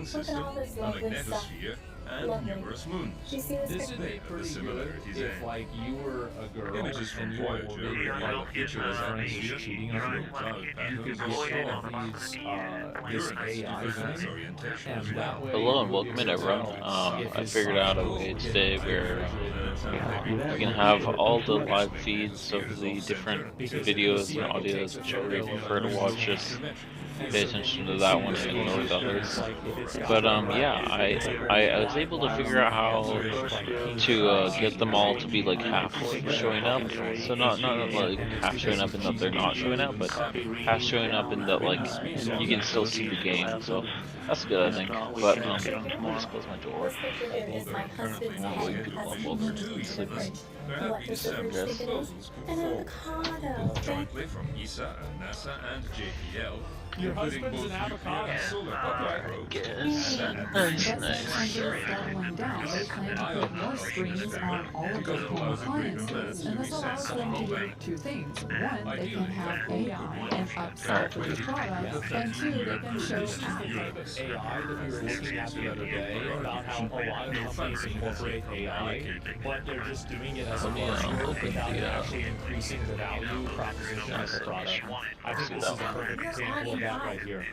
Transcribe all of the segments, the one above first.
sun system, a magnetosphere, and numerous moons. This would be There, the pretty good similarities if, end. like, you were a girl Images from and you were Voyager worried reveal about a your featureless boyfriend was atmosphere, cheating on usual you. cloud You could patterns, get and this AI defense thing, orientation and as that well. way Hello and you would welcome be in able to everyone. tell if I his figured out a side way was today getting where refrigerated we can have all the live feeds of the different videos and audios, whichever you prefer to watch. Just pay attention to that one and ignore the others. But yeah, I was able to figure out how to get them all to be like half showing up. So not like half showing up and that they're not showing up, but half showing up and that like you can still see the game. So that's good, I think. But let me just close my door. Won't wake people up while they're sleeping. There have been several Yes. proposals put forward, both jointly from ESA and NASA and JPL, Your including husband's both an nuclear avocado. and solar power probes, Guess. and Nice, advanced nice. Settling down, they plan to put more screens on all of their home appliances, and this allows them to do two things. One, they can have AI and upsell the product, and two, they can show This is the type of AI that we were looking at the other day about how a lot of companies incorporate AI, but they're just doing it as a buzzword without actually increasing the value proposition of the product. I think this is a perfect example of that right here.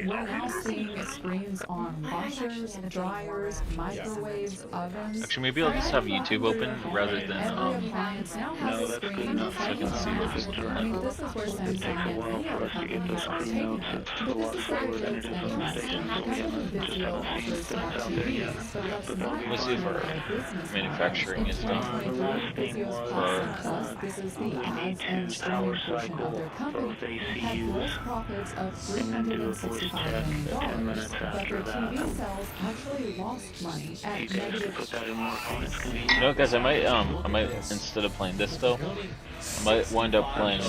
we're now seeing screens on washers, dryers, microwaves, ovens. Actually, maybe I'll just have YouTube open rather than Every appliance now has a screen so I can see what it's doing. I mean, this is where Samsung and many other companies are taking it. But this is where it gets interesting. Company Vizio offers smart TVs, but that's not Let's see if our their business manufacturing model. is In done. 2023, Vizio's Plus and Plus, this is the ads and streaming portion of their company, had gross profits of $365 million, but their TV sales actually lost money at negative. You know, guys, I might instead of playing this though, I might wind up playing.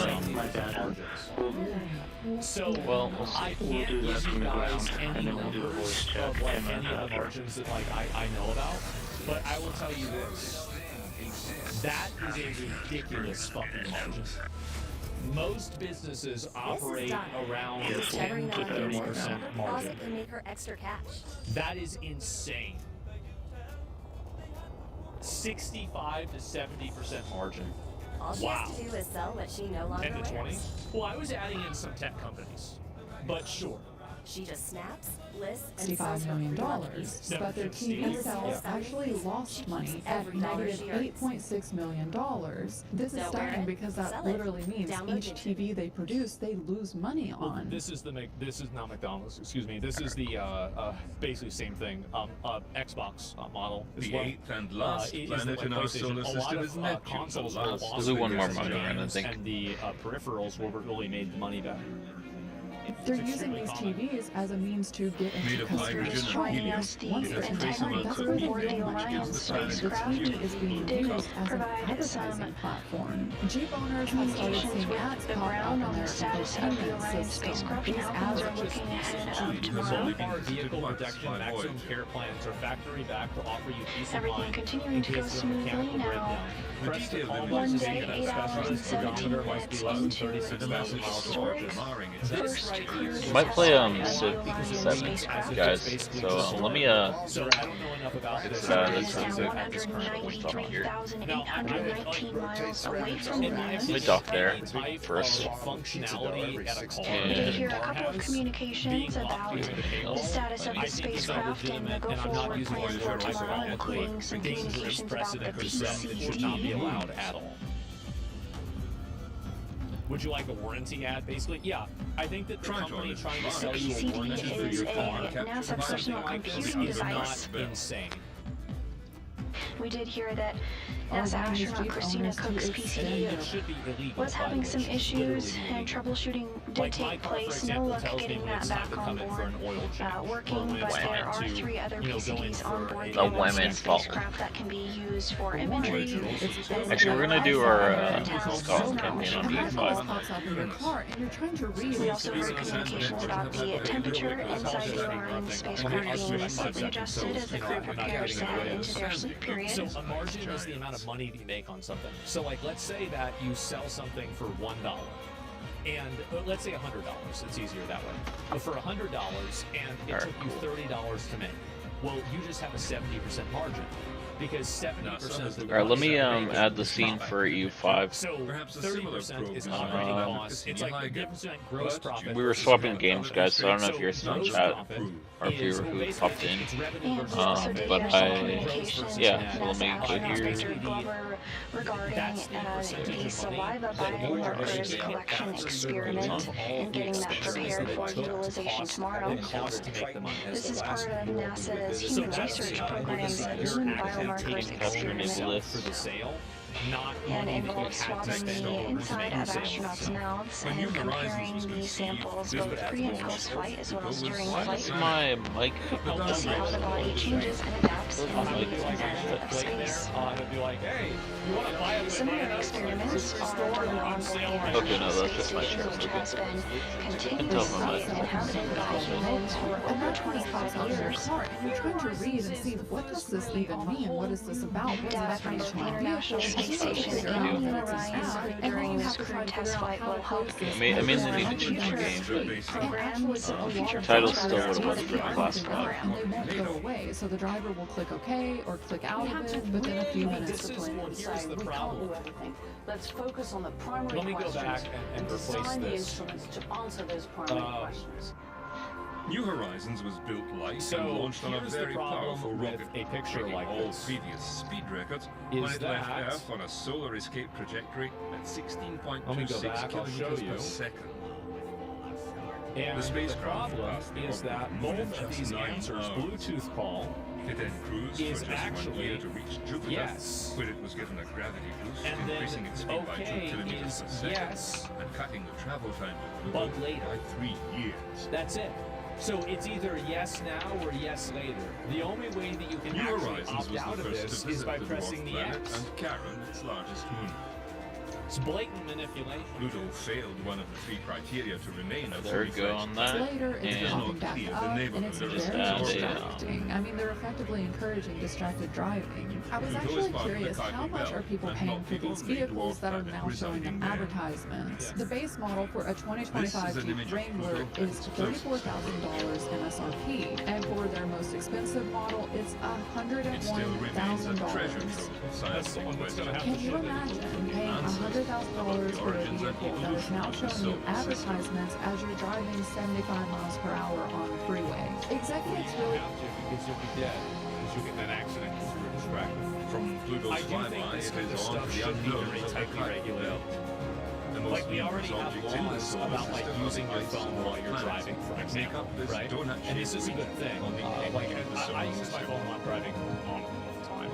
So, Well, we'll see. I can't give you guys any numbers of like any of the margins that like I know about, but I will tell you this. That is a ridiculous fucking margin. Most businesses operate done. around Just 10 to 30% margin. Closet can make her extra cash. That is insane. 65 to 70% margin. All she has to do is sell what she no longer 10 to 20? wears. Well, I was adding in some tech companies, but sure. She just snaps, lists, and sells $65 her million, lucky. but their TV sales actually lost money at negative $8.6 million. This is So wear stunning it, because that sell it, literally means download each YouTube. TV they produce, they lose money Well, on. this is not McDonald's. Excuse me. This is the basically same thing. Xbox model as The well. eighth and last It is planet like in our PlayStation. solar A lot system of is Neptune, the consoles were last lost We'll do one more because of model round, I games, think. and the peripherals were what really made the money back. They're using these TVs as a means to get Made into of customers' hydrogen and homes. helium. Once It it's has in trace the home, amounts that's of where they helium, make which money. gives the The planet TV fuel. is being used as an advertising platform. Jeep owners have started seeing ads pop up on their entertainment system. These ads are looking Our vehicle protection maximum care plans are factory back to offer you peace of mind in case of a mechanical breakdown. Press the call button to see if that specialized speedometer might be less than 36,000 miles of margin. This right here is Might play Civ 7, guys. So let me So I don't know enough about this. that's in terms of Civ. at this current point in time. Now, I would miles away from in the my moon. Let me opinion, dock there any type first. of functionality at a car And- We that did hear a car couple of has, communications being about locked into the status of I the think is spacecraft and the illegitimate, go and I'm not forward using plan words for very tomorrow, well, including but some dangerous communications about precedent the was set that should not be PCT. allowed at all. Would you like a warranty ad? Basically, yeah. I think that the Try to company understand. trying to sell you a PCT warranty for is your a car NASA for something personal like this computing is not device. insane. We did hear that Are NASA wanting these astronaut Jeep Christina owners to Cook's extend It PCT should be illegal. was by the having way. some It should issues, literally and be troubleshooting did Like my take car, for place. No example, luck tells me getting when that it's back time to on come in for an board oil change, or working, when but it's there time are to, 3 other go in PCTs on for board a the A United women's States fault. spacecraft that can be used for imagery. Actually, we're gonna do our Scott So campaign on now, D5. pops up in your car, and you're trying to read. We also heard communications about the temperature inside the Orion spacecraft being slightly adjusted as the crew prepares to head into their sleep period. So a margin is the amount of money that you make on something. So like let's say that you sell something for $1 And let's say $100. It's easier that way. But for $100, and it took you $30 to make. Well, you just have a 70% margin. Because 70% of the Alright, let me add the scene for EU5. So 30% is operating costs. It's like the difference between gross profit. We were swapping games, guys, so I don't know if you're still in chat or if you were who popped in. But yeah, so let me go here. Regarding the saliva biomarkers collection experiment and getting that prepared for utilization tomorrow. This is part of NASA's human research program's human biomarkers experiment. For the sale. And involves swabbing the inside of astronauts' mouths and comparing the samples both pre and post-flight as well as during Why flight is my mic to see how the body changes and adapts in the environment of space. Similar experiments are ongoing at Okay, no, that's just my chair. which has been Tell continuously my inhabited by humans for over 25 years. And you're trying to read and see, what does this even mean? What is this about? What's Data from the happening? International Space Station and Lunar Orion during this crewed test flight will help I mainly need to change the game, programs. Future title's still programs what it was will for be the on last this one. program. And they won't go away, so the driver will click OK or click out of it, but then a few minutes Well, here's the problem. Let's focus on the primary Let me go back questions and replace design the this. instruments to answer those primary questions. New Horizons was built light So, and launched on a here's the very problem powerful with rocket, a picture breaking like all this. previous speed records Is when it left that- Earth on a solar escape trajectory at 16.26 Let me go back, I'll show kilometers you. per second. And The spacecraft problem passed the is orbit that of the moon in both of just these 9 answers, hours. Bluetooth call, It then cruised is for just 1 actually year to reach Jupiter, yes. where it was given a gravity boost, And then increasing its speed by 2 okay kilometers is per second, yes, and cutting the travel time to but Pluto later. by 3 years. That's it. So it's either yes now or yes later. The only way that you can New actually Horizons opt was out the of first this to is visit by the pressing dwarf the planet X. and Charon, its largest moon. It's blatant manipulation. Pluto failed one of the 3 criteria to remain a There we fully go on fledged that. later, it's And popping back clear the up, and neighborhood. it's Just very add a, distracting. I mean, they're effectively encouraging distracted driving. I was Pluto is actually part of the curious, how Kuiper much Belt, are people and paying not for the these only vehicles dwarf that are planet now showing residing them there. advertisements? The base model for a This 2025 is an Jeep image of Wrangler Pluto is $34,000 MSRP, and for their most expensive model, it's It still remains a treasure $101,000. trove of That's science the one that's questions. gonna have Can to you show that imagine paying $100,000 for a origins and vehicle that is now evolution of the showing you solar system. advertisements as you're driving 75 miles per hour on the freeway? Executives You really have to because you'll be dead. Because you'll get in an accident because you're distracted. From Pluto's I do think flyby, this it kind of is on stuff to the should be unknowns very of the tightly Kuiper regulated. Belt. The most Like we already numerous have objects in the laws solar about like system using are your ice phone dwarf while you're planets driving, for that make example, up this right? And this is a good thing. on the Like edge of the I solar use my system. phone while I'm driving all the time,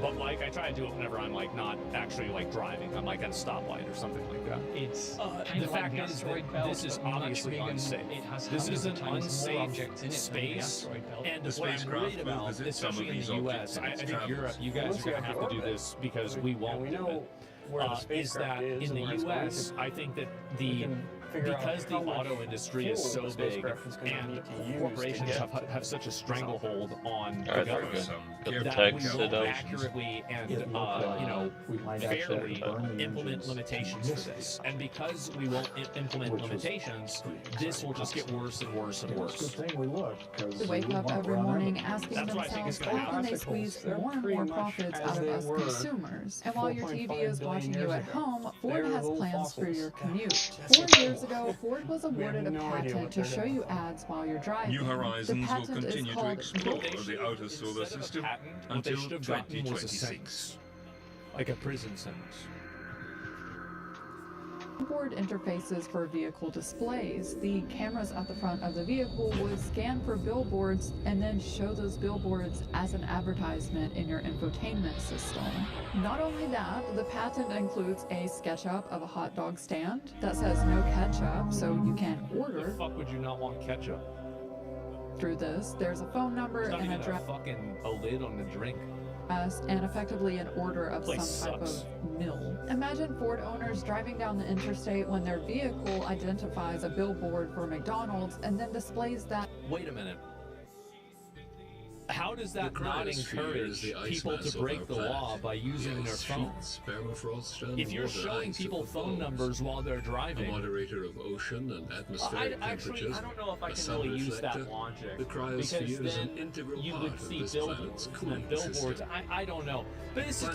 but like I try to do it whenever I'm like not actually like driving. I'm like at a stoplight or something like that. It's The fact is that this is obviously unsafe. This is an unsafe space, and The what I'm spacecraft worried will about, visit some of especially in these the objects U.S., in I its think travels. Europe, you guys are going to have to do this because we won't do it. Is that in the U.S., I think that because the auto industry is so big and corporations have such a stranglehold on the Alright, there we government, go. Some Got the that text we set will up. accurately and fairly implement limitations for this. And because we won't implement limitations, this will just get worse and worse and worse. They wake up every morning asking That's what I think themselves, is gonna how can they squeeze more and more profits out of us consumers? And while your TV is watching you at home, Ford has plans for your commute. 4 years ago, Ford was awarded a patent to show you ads while you're driving. New Horizons The will patent is continue to called explore What they the should- outer solar instead of a system patent, what they until should have gotten was a 2026. sentence. Like a prison sentence. Board interfaces for vehicle displays. The cameras at the front of the vehicle would scan for billboards and then show those billboards as an advertisement in your infotainment system. Not only that, the patent includes a SketchUp of a hot dog stand that says no ketchup, so you can't The order fuck would you not want ketchup? through this. There's a phone number It's not and even address a lid on the drink. and effectively an order of some Place type sucks. of meal. Imagine Ford owners driving down the interstate when their vehicle identifies a billboard for McDonald's and then displays that Wait a minute. how does that not encourage people to break the law by using their phone? If you're showing people phone numbers while they're driving, a moderator of ocean and atmospheric temperatures, I don't know if I can really use that logic, the because then you would see billboards. I don't know, but this is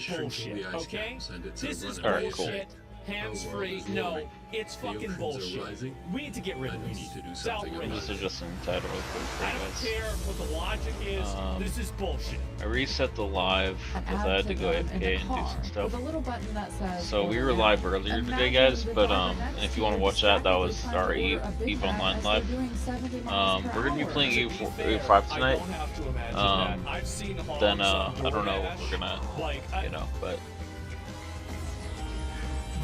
bullshit. Okay, this is Alright, cool. bullshit. Hands-free, no, it's fucking bullshit. We need to get rid of this. It's outrageous. This is just an title for I you don't guys. care what the logic is. This is bullshit. I reset the live because I had to go AFK and do some stuff. With a little button that says, So we were live earlier today, guys, but if you want to watch that, that was our EVE Online live. We're gonna be playing EVE 5 tonight. Then I don't know what we're gonna, you know, but.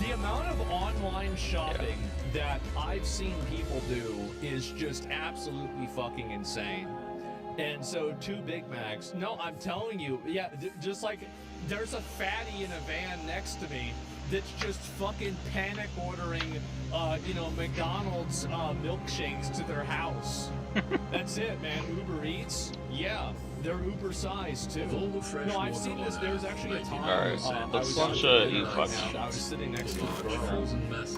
The amount of online shopping that I've seen people do is just absolutely fucking insane. And so 2 Big Macs. No, I'm telling you, yeah, just like there's a fatty in a van next to me that's just fucking panic ordering, you know, McDonald's milkshakes to their house. That's it, man. Uber Eats, yeah. They're Uber sized too. No, I've seen this. There's actually a time. Alright, let's launch EVE 5 I was sitting next to a girl,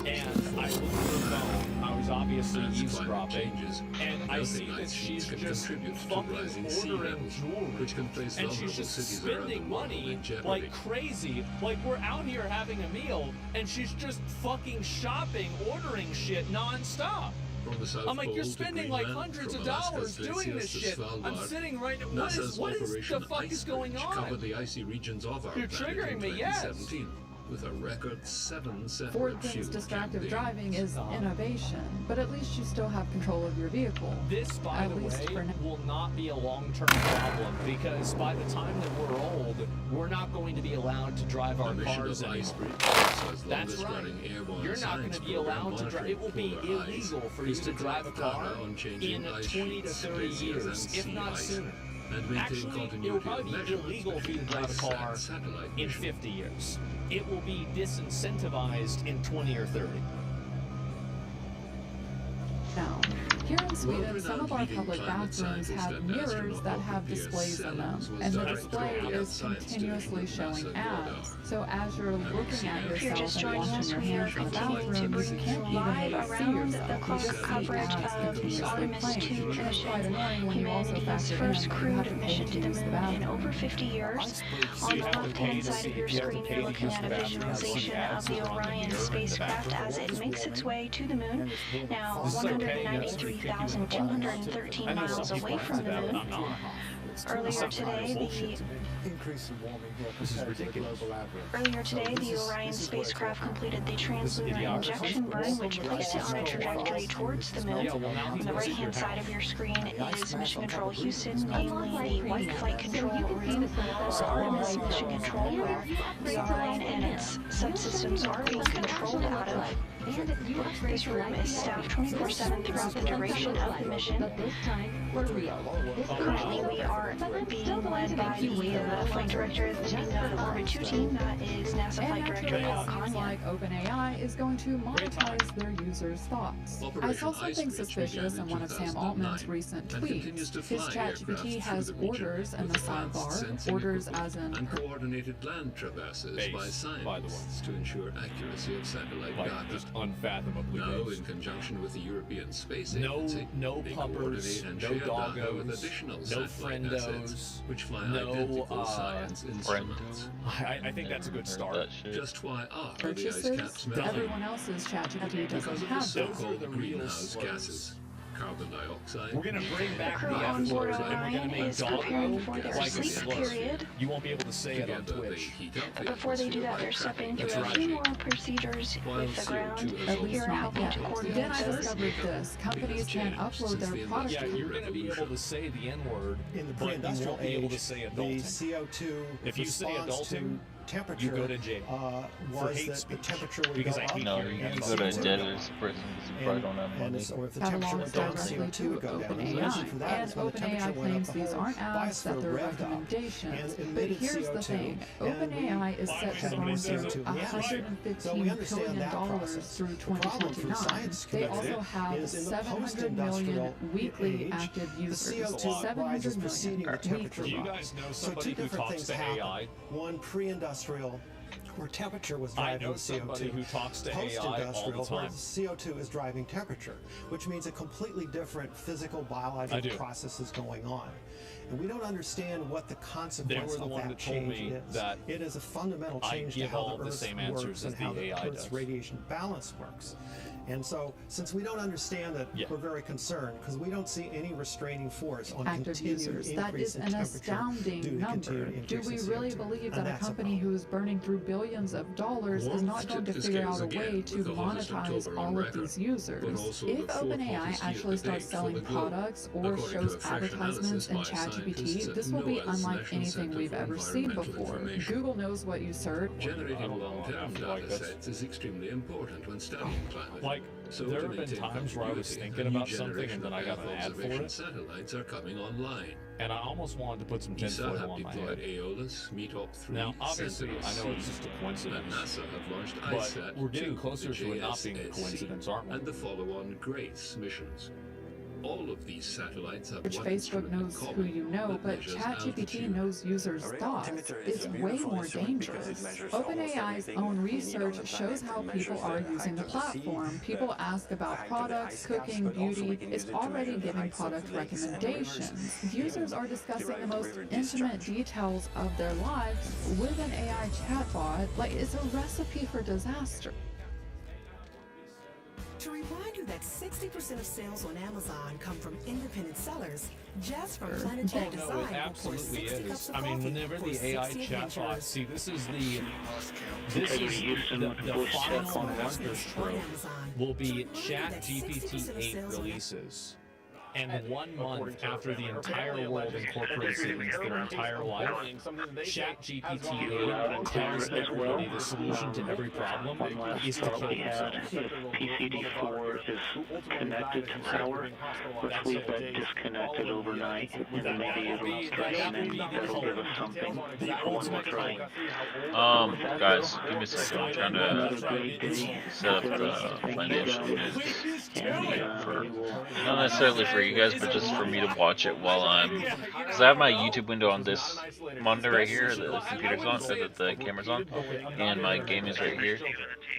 and I looked at her phone. I was obviously eavesdropping, and I see that she's just fucking ordering jewelry, and she's just spending money like crazy. Like we're out here having a meal, and she's just fucking shopping, ordering shit nonstop. I'm like, you're spending like hundreds of dollars doing this shit. I'm sitting right now. What is the fuck is going on? You're triggering me, yes. With a record 7 separate Ford thinks distractive driving is innovation, but at least you still have control of your vehicle. This, by the way, will not be a long-term problem, because by the time that we're old, we're not going to be allowed to drive our cars anymore. That's right. You're not going to be allowed to drive. It will be illegal for you to drive a car in 20 to 30 years, if not sooner. Actually, it will probably be illegal for you to drive a car in 50 years. It will be disincentivized in 20 or 30. Now, here in Sweden, some of our public bathrooms have mirrors that have displays in them, and the display is continuously showing ads. So as you're looking at yourself and washing your hands in the bathroom, you can't even really see yourself. You just see ads continuously playing. It's quite annoying when you also factor in that you have to pay to use the bathroom. In over 50 years. On the left-hand side of your screen, you're looking at a visualization of the Orion spacecraft as it makes its way to the moon. Now, 193,213 miles away from the moon. Earlier today, the Orion spacecraft completed the translunar injection burn, which placed it on a trajectory towards the moon. On the right-hand side of your screen is Mission Control Houston, namely the White Flight Control Room, Artemis Mission Control, where the Orion and its subsystems are being controlled out of. This room is staffed 24/7 throughout the duration of the mission. Currently, we are being led by the flight director of the Orbit 2 team. That is NASA Flight Director Paul Kanya. Like OpenAI is going to monetize their users' thoughts. I saw something suspicious in one of Sam Altman's recent tweets. His ChatGPT has orders in the sidebar, orders as in uncoordinated land traverses by scientists to ensure accuracy of satellite data. Just unfathomably Now, based. in conjunction with the European Space Agency, No they puppers, coordinate and no share data with doggos, additional no satellite friendos, assets, which fly no, identical science instruments. I think that's a good start. Just why are the ice purchases. caps melting? Everyone else's ChatGPT Because doesn't of the have those. so-called the real greenhouse slurs. gases. Carbon dioxide. We're gonna bring The back crew the on F board words, and we're Orion gonna make is preparing doggo for their like a sleep slur. period. You won't be able to say it on Together, they Twitch. heat up the But before they do that, they're atmosphere by stepping through trapping a few more procedures with the ground. At least You're not helping yet. to Then coordinate I those. discovered this. Companies can upload their product. Yeah, you're gonna be able to say the N-word, In the but you pre-industrial won't be able to age, say the adulting. CO2 If you say response adulting, temperature you go to jail for was hate that speech. the temperature would Because go I up. hate No, hearing you and can the go to CO2 a would dead go up. as a person because you probably don't have money. Or if the That temperature belongs went down, directly CO2 to would go down. The OpenAI, reason for that and is when the temperature OpenAI went up, claims the these whole aren't ads, that biosphere they're revved up recommendations. and But emitted here's the CO2, thing, and OpenAI is set to burn through $115 billion through The problem for the 2029. science They community also have is in the 700 million post-industrial weekly age, active the users. CO2 rise is 700 preceding the million temperature weekly. Do you rise. guys know So somebody two who different talks things to happen. AI? One pre-industrial, where temperature was I driving know the CO2. somebody who talks to AI all the Post-industrial, where time. CO2 is driving temperature, which means a completely different physical, biological process is going on. And we don't understand what the consequence the of one that that told change me is. that It is a fundamental I change to give how all the the Earth same works answers and as the how the AI Earth's does. radiation balance works. And so, since we don't understand that, we're very concerned because we don't see any restraining force on Active continued users. increase That is in an temperature due astounding to number. continued Do increase we in really CO2. believe And that a that's company who is burning through billions of dollars is not going to figure out a way to monetize all of these users? If OpenAI actually starts selling products or shows advertisements in ChatGPT, this will be unlike anything we've ever seen before. Google knows what you search. Generating long-term data sets is extremely important when studying climate. Like, so there to have been maintain times where I was continuity, thinking a new about something generation and then I of got an Earth ad for observation it. satellites are coming online. And I almost wanted to put some ESA tinfoil have on my deployed head. Aeolus, Meetop 3, Now, obviously, I know it's just a and coincidence, NASA have launched but ISAT we're getting 2, closer the to it not being a JSSC, coincidence, aren't we? and the follow-on GRACE missions. All of these satellites have Which one Facebook instrument in knows who common you know, that but measures ChatGPT altitude. knows users' thoughts. It's way more dangerous. OpenAI's own research shows how people are using the platform. People ask about products, cooking, beauty. It's already giving product recommendations. Users are discussing the most intimate details of their lives with an AI chatbot. Like, it's a recipe for disaster. To remind you that 60% of sales on Amazon come from independent sellers, just from planetary design. No, it absolutely is. I mean, whenever the AI chatbot, see, this is the final orchestra will be ChatGPT 8 releases. And 1 month after the entire world incorporates it into their entire life, ChatGPT tells everybody the solution to every problem is to kill themselves. PCD4 is connected to power, which we've been disconnected overnight, and then maybe it'll try and that'll give us something when we're trying. Guys, give me a second. I'm trying to set up the financial news. Not necessarily for you guys, but just for me to watch it while I'm, because I have my YouTube window on this monitor right here, the computer's on, or the camera's on, and my game is right here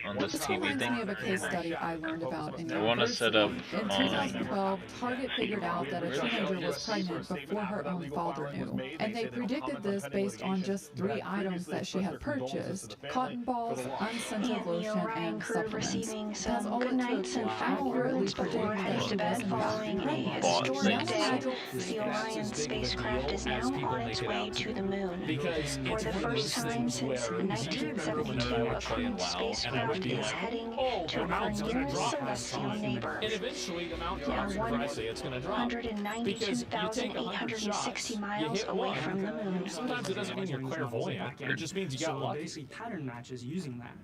on this TV thing. Of a case study I learned about in I want to set up in 2012, Target figured out that a teenager was pregnant before her own father knew, and they predicted this based on just 3 items that she had purchased: cotton balls, unscented lotion, and supplements. Receiving That's all good it nights took and to fat accurately words predict before that heading she to bed wasn't following a pregnant. historic day. The That's Orion as big of a spacecraft deal is as now people on make its it way out to the moon. Because For it's the one of first those time things since where 1972, a crewed spacecraft is heading to our nearest celestial neighbor. And eventually the mountain Now, drops, whenever I say it's going to drop. Because you take 100 shots, 192,860 you miles hit away one. from the moon. Sometimes it doesn't mean you're clairvoyant, it just means you got lucky. Basically pattern matches using that.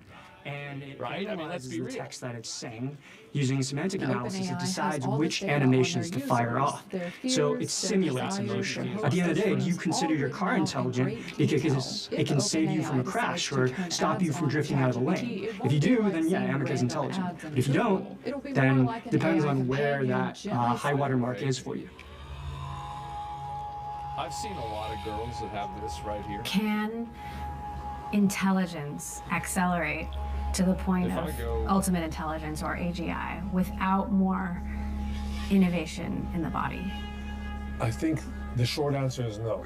And it Right? I mean, let's analyzes be the real. text that it's saying. Using semantic And analysis, OpenAI it has decides all which this data on animations their to fire users, off. their So fears, it simulates their emotion. desires, At the end of the day, their you hopes, consider your all car written out in intelligent great because detail. it can If save you from a OpenAI crash decides or to turn stop ads you from on drifting out of the ChatGPT, lane. it If won't you be do, like then yeah, seeing America's random intelligent. ads in But if you Google. don't, It'll be more then like an depends AI on where companion that gently high water mark is for you. I've seen a lot of girls that have this right here. Can intelligence accelerate to the point of ultimate intelligence or AGI without more innovation in the body? I think the short answer is no.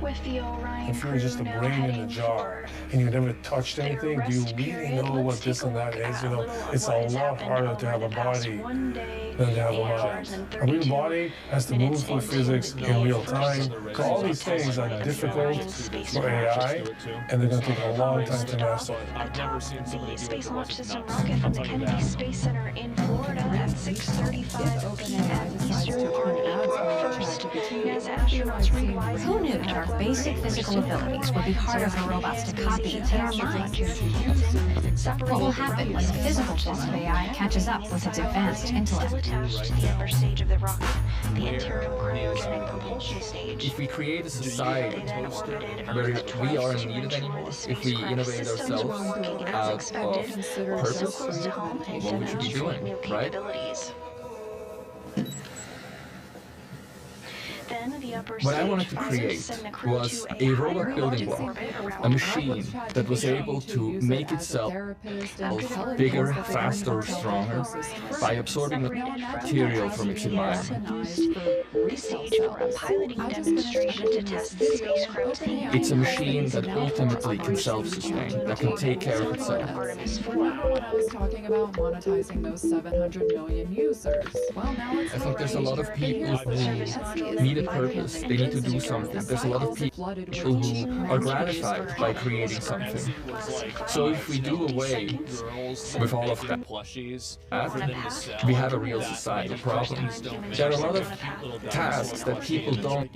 With the Orion If you were just a crew now brain in a heading jar for and you never touched their anything, do you rest really period, know what let's this take and a that look is? at You a know, little of it's a what has lot happened harder to over have a the past body 1 day, than to have 8 a mind. hours and A real 32 body has to move through physics in real time. So all these things are difficult for AI, and they're going to take a long time to master. I've never seen somebody do it Space that Launch wasn't System nuts. rocket from I'll the tell you Kennedy that. Space Center in Florida at 6:35 p.m. Eastern on April 1st. NASA Who knew that our basic physical abilities would be harder for robots to copy than our minds? What will happen when the physical form of AI catches up with its advanced intellect? If we create a society where we aren't needed anymore, if we innovate ourselves out of purpose, what would you be doing, right? What I wanted to create was a robot building block, a machine that was able to make itself bigger, faster, stronger by absorbing material from its environment. It's a machine that ultimately can self-sustain, that can take care of itself. Remember when I was talking about monetizing those 700 million users? Well, now it's I think there's a lot of people who need a purpose, they need to do something. There's a lot of people who are gratified by creating something. So if we do away with all of that, we have a real societal problem. There are a lot of tasks that people don't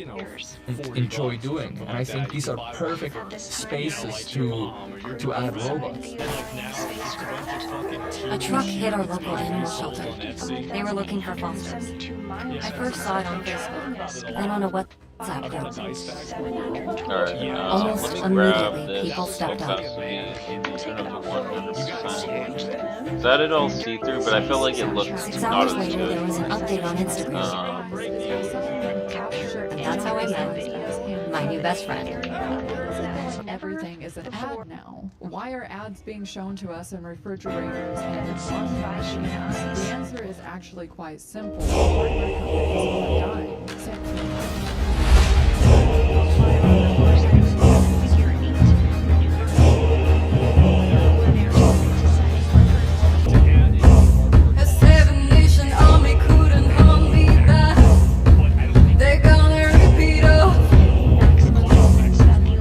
enjoy doing, and I think these are perfect spaces to add robots. A truck hit our local animal shelter. They were looking for fosters. I first saw it on Facebook, then on a WhatsApp group. Alright, Almost let me grab immediately, this people stepped up. turn up to 100%. Is that it all see-through? But I feel like it looks 6 not hours as later, good. there was an update on Instagram. And that's how I met my new best friend. Everything is an ad now. Why are ads being shown to us in refrigerators and in washing machines? The answer is actually quite simple. Hardware companies want to die. A seven-nation army couldn't hold me back. They're gonna repeat off,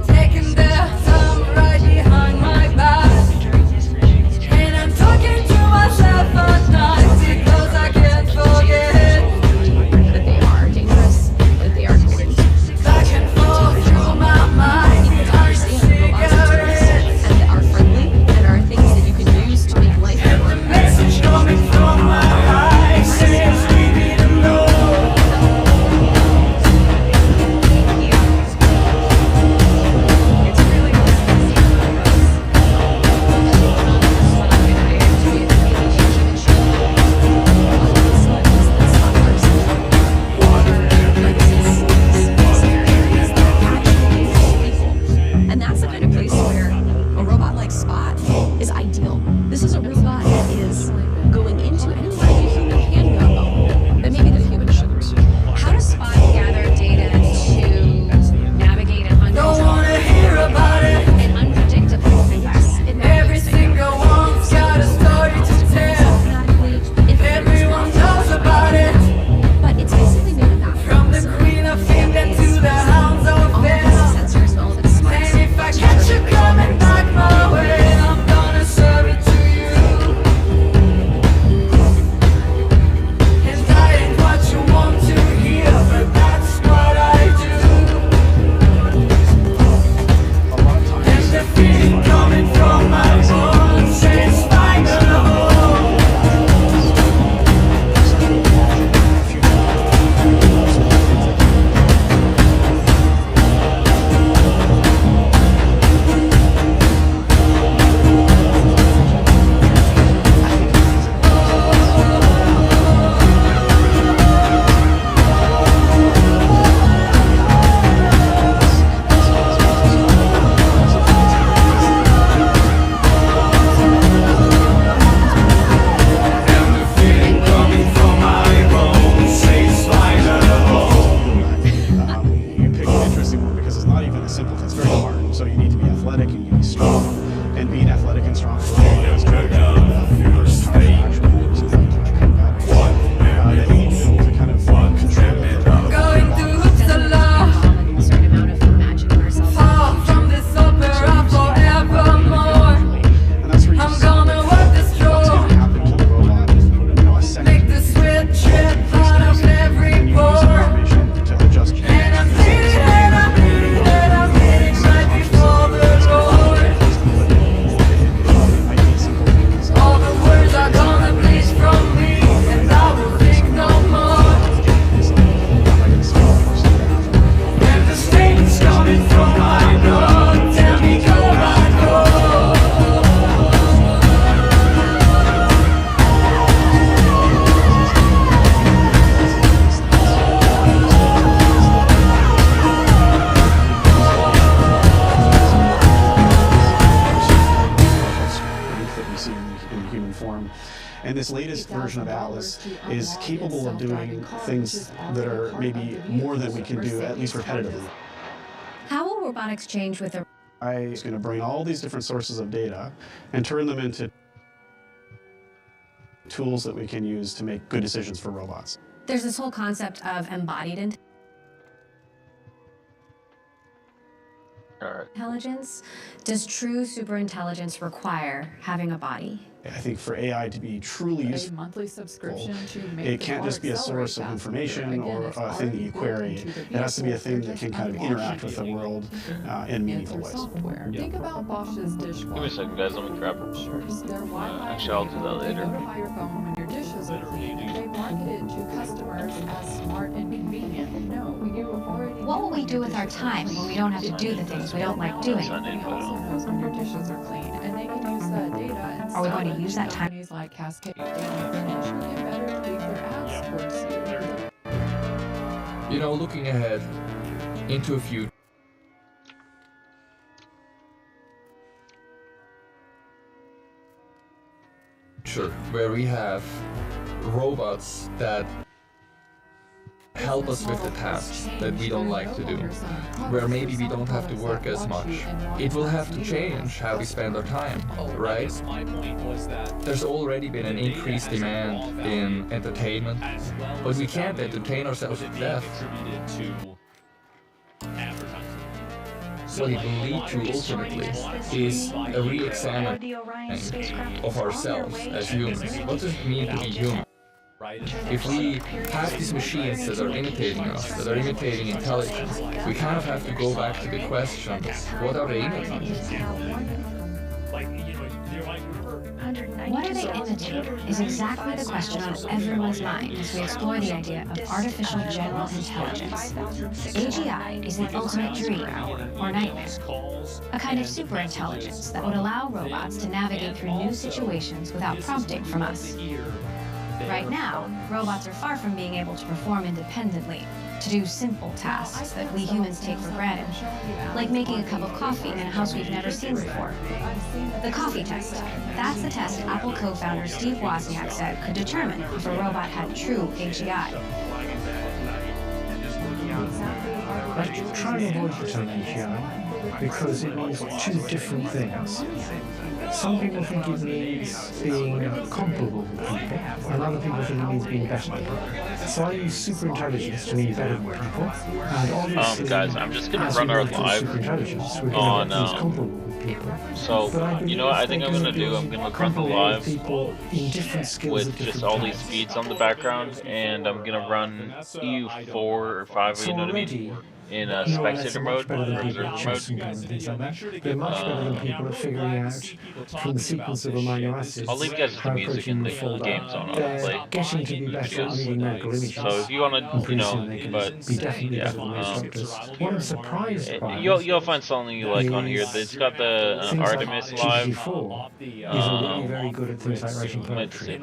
taking their time right behind my back. And I'm talking to myself at night because I can't forget. this latest version of Atlas is capable of doing things that are maybe more than we can do, at least repetitively. How will robotics change with the... AI is going to bring all these different sources of data and turn them into tools that we can use to make good decisions for robots. There's this whole concept of embodied intelligence. Does true superintelligence require having a body? I think for AI to be truly useful, monthly subscription to make it can't just be a source of information or a thing that you query. It has to be a thing that can kind of interact with the world in meaningful ways. Think about Bosch's dishwasher. Give me a second, guys. Let me grab it. Actually, I'll do that later. Notify your phone when your dishes are clean. They market it to customers as smart and convenient. No, you already. What will we do with our time when we don't have to do the things we don't like doing? It also knows when your dishes are clean, and they can use that data and Are we going to use that time? Companies like Cascade Finish get better tweak their ads towards you. You know, looking ahead into a future where we have robots that help us with the tasks that we don't like to do, where maybe we don't have to work as much. It will have to change how we spend our time, right? There's already been an increased demand in entertainment, but we can't entertain ourselves to death. What it will lead to ultimately is a re-examining of ourselves as humans. What does it mean to be human? If we have these machines that are imitating us, that are imitating intelligence, we kind of have to go back to the question, what are they imitating? What are they imitating is exactly the question on everyone's mind as we explore the idea of artificial general intelligence. AGI is the ultimate dream, or nightmare. A kind of superintelligence that would allow robots to navigate through new situations without prompting from us. Right now, robots are far from being able to perform independently, to do simple tasks that we humans take for granted, like making a cup of coffee in a house we've never seen before. The coffee test. That's the test Apple co-founder Steve Wozniak said could determine if a robot had true AGI. I try to avoid the term AGI because it means two different things. Some people think it means being comparable with people, and other people think it means being better than people. So I use superintelligence to mean better than people, and obviously, guys, I'm just gonna run our live on so you know what I think I'm gonna do? I'm gonna run the live with just all these feeds on the background, and I'm gonna run EU4 or 5, you know what I mean? In spectator mode or observer mode. They're much better than people at figuring out from the sequence of amino acids. I'll leave you guys with the music and the games on play. Getting to be better at reading medical images. So if you wanna, you know, but yeah, what I'm surprised by you'll find something you like on here. It's got the Artemis live. Is already very good at things like writing poetry.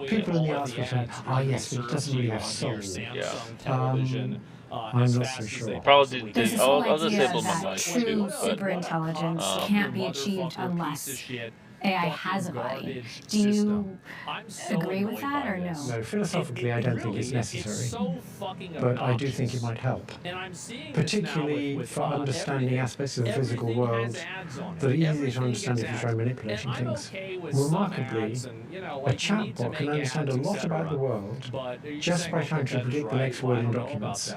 People in the arts will say, "Ah, yes, but it doesn't really have soul." Yeah. I'm not so sure. Probably There's this whole I'll idea disable my that mic true too, but superintelligence can't be achieved unless AI has a body. Do you agree with that or no? No, philosophically I don't think it's necessary, but I do think it might help, particularly for understanding aspects of the physical world that are easy to understand if you try manipulating things. Remarkably, a chatbot can understand a lot about the world just by trying to predict the next word in documents.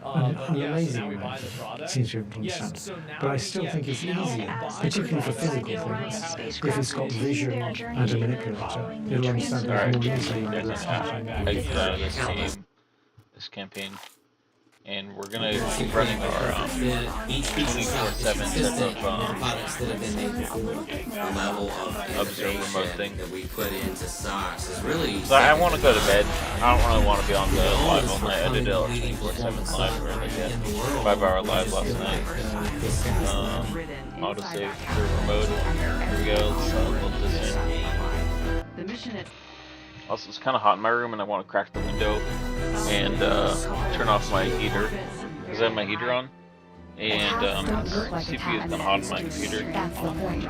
An amazing amount it seems to understand. But I still think it's easier, particularly for physical things, if it's got vision and a manipulator. It'll understand that more easily and less happening. This campaign. And we're gonna keep running our 24/7 type of observer mode thing. So I want to go to bed. I don't really want to be on the live all night. I did a 24/7 live really good. 5-hour live last night. Autosave server mode. Here we go. Let's load this in. Also, it's kind of hot in my room, and I want to crack the window and turn off my heater. Is that my heater on? and CPU is not on my computer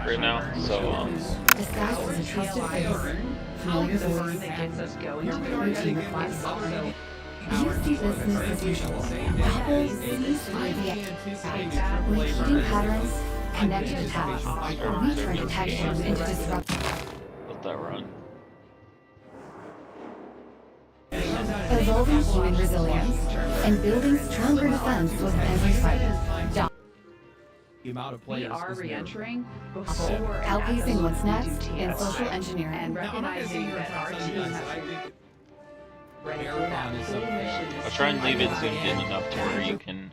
right now, so Disguised as a trusted figure, familiar voice, that gets us going. routine requests. You see business as usual. Apple sees through the repeating patterns, connected attacks, return detections into disruption. let that run. Evolving human resilience and building stronger defense with every fight. We are re-entering before Outpacing what's next in social engineering. and recognizing that our team has ready for that full mission. I'll try and leave it zoomed in enough to where you can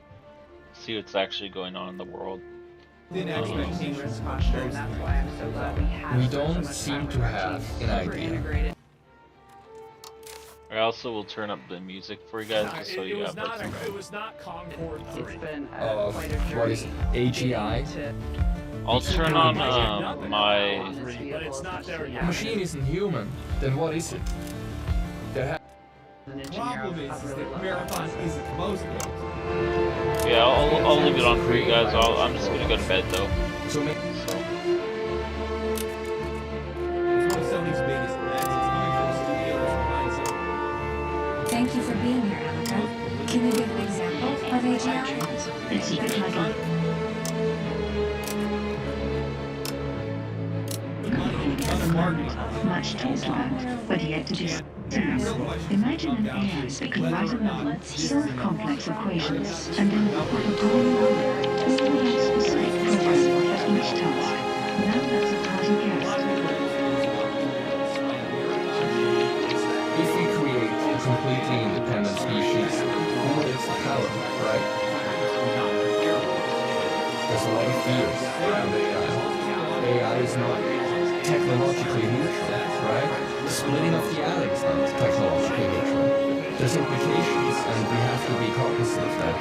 see what's actually going on in the world. Risk posture, and that's why I'm so glad we have. We don't seem to have an idea. I also will turn up the music for you guys just so you have like some. It was not Concord 3. It's been Of what is it? AGI? I'll turn on my. But it's not there The yet. machine isn't human. Then what is it? There problem is that marathon isn't most Yeah, I'll leave it on for you guys. I'm just gonna go to bed though. So It's one of Sony's biggest bets. It's coming from a studio that's behind Sony. Thank you for being here, Alka. Can you give an example of AGI? It's a bit like much talked about, but yet to be serious. Imagine an AI that can write a novel, solve complex equations, and then put a goal number, all else beside progress at each task. Now that's a party guest. If we create a completely independent species, who gets the power, right? There's a lot of fears around AI. AI is not technologically neutral, right? The splitting of the atom is not technologically neutral. There's implications, and we have to be cognizant of that.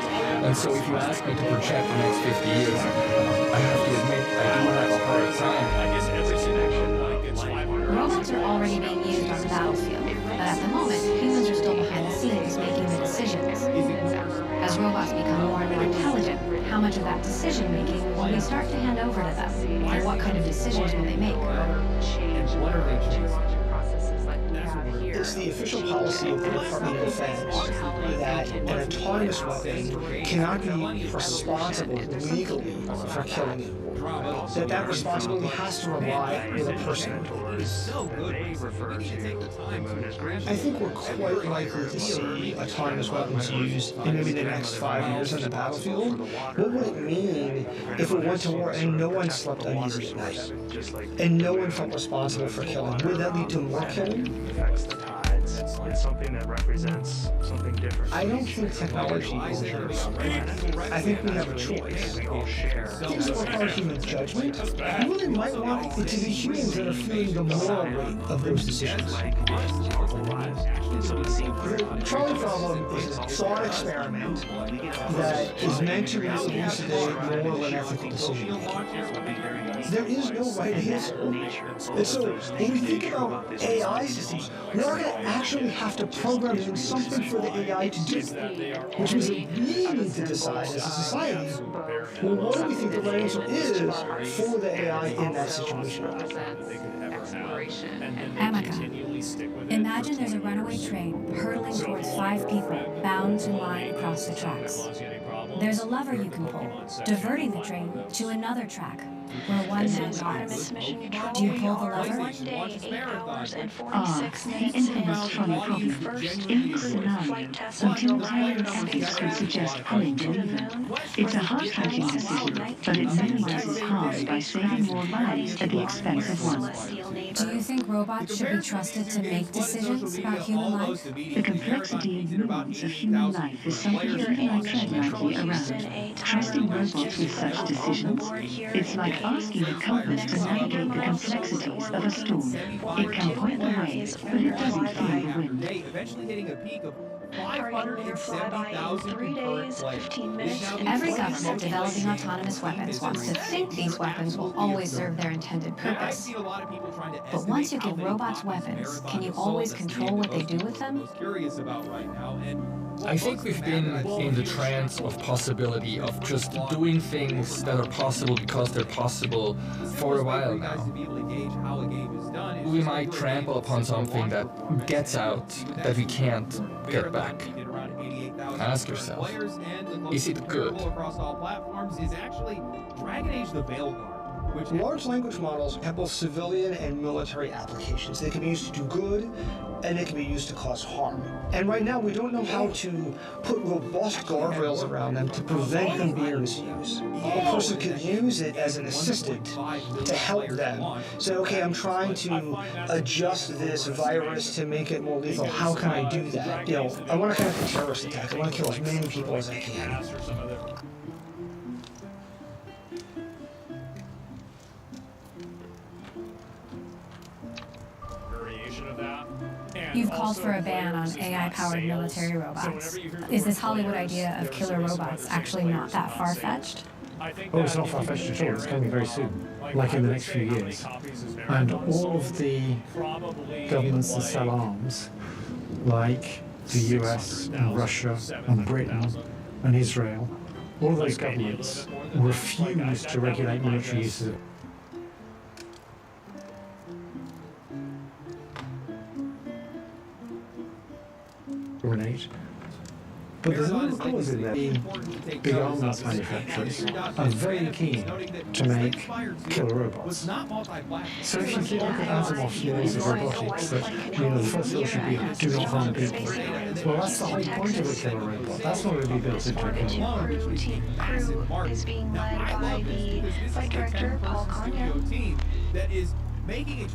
And so if you ask me to project the next 50 years, I have to admit, I do have a hard time. I guess every connection, like it's 500. Robots are already being used on the battlefield, but at the moment, humans are still behind the scenes making the decisions. As robots become more and more intelligent, how much of that decision-making will we start to hand over to them? And what kind of decisions will they make? What are they changing? It's the official policy of the Department of Defense that an autonomous weapon cannot be responsible legally for killing it. That responsibility has to rely with a person. I think we're quite likely to see autonomous weapons used in maybe the next 5 years on the battlefield. What would it mean if we went to war and no one slept uneasy at night? And no one felt responsible for killing? Would that lead to more killing? It's something that represents something different. I don't think technology is there. I think we have a choice. Things that require human judgment, we really might want it to be humans that are feeling the moral weight of those decisions. The trolley problem is a thought experiment that is meant to elucidate moral and ethical decision making. There is no right answer. And so when we think about AI systems, we are going to actually have to program in something for the AI to do, which means that we need to decide as a society, well, what do we think the right answer is for the AI in that situation? Amaka, imagine there's a runaway train hurtling towards 5 people bound in line across the tracks. There's a lever you can pull, diverting the train to another track where one man lies. Do you pull the lever? The infamous trolley problem. In this scenario, until pilot ethics could suggest pulling the lever, it's a heart-wrenching decision, but it minimizes harm by saving more lives at the expense of one. Do you think robots should be trusted to make decisions about human life? The complexity and nuance of human life is something that I tread lightly around. Trusting robots with such decisions, it's like asking a compass to navigate the complexities of a storm. It can point the way, but it doesn't feel the wind. Eventually hitting a peak of Targeting flyby in 3 days, 15 minutes. Every government developing autonomous weapons wants to think these weapons will always serve their intended purpose. But once you give robots weapons, can you always control what they do with them? Curious about right now, and I think we've been in the trance of possibility, of just doing things that are possible because they're possible for a while now. We might trample upon something that gets out, that we can't get back. Ask yourself, is it good? Across all platforms is actually Dragon Age: The Veilguard. Large language models have both civilian and military applications. They can be used to do good, and they can be used to cause harm. And right now, we don't know how to put robust guardrails around them to prevent them being misused. A person could use it as an assistant to help them. Say, okay, I'm trying to adjust this virus to make it more lethal. How can I do that? You know, I want to conduct a terrorist attack. I want to kill as many people as I can. You've called for a ban on AI-powered military robots. Is this Hollywood idea of killer robots actually not that far-fetched? Oh, it's not far-fetched at all. It's coming very soon, like in the next few years. And all of the governments that sell arms, like the US and Russia and Britain and Israel, all those governments refuse to regulate military uses of grenade. But there's another clause in there. The big arms manufacturers are very keen to make killer robots. So if you look at Asimov's laws of robotics, that the first law should be do not harm people. Well, that's the whole point of a killer robot. That's not going to be built into a killer robot. Crew is being led by the flight director, Paul Kanye.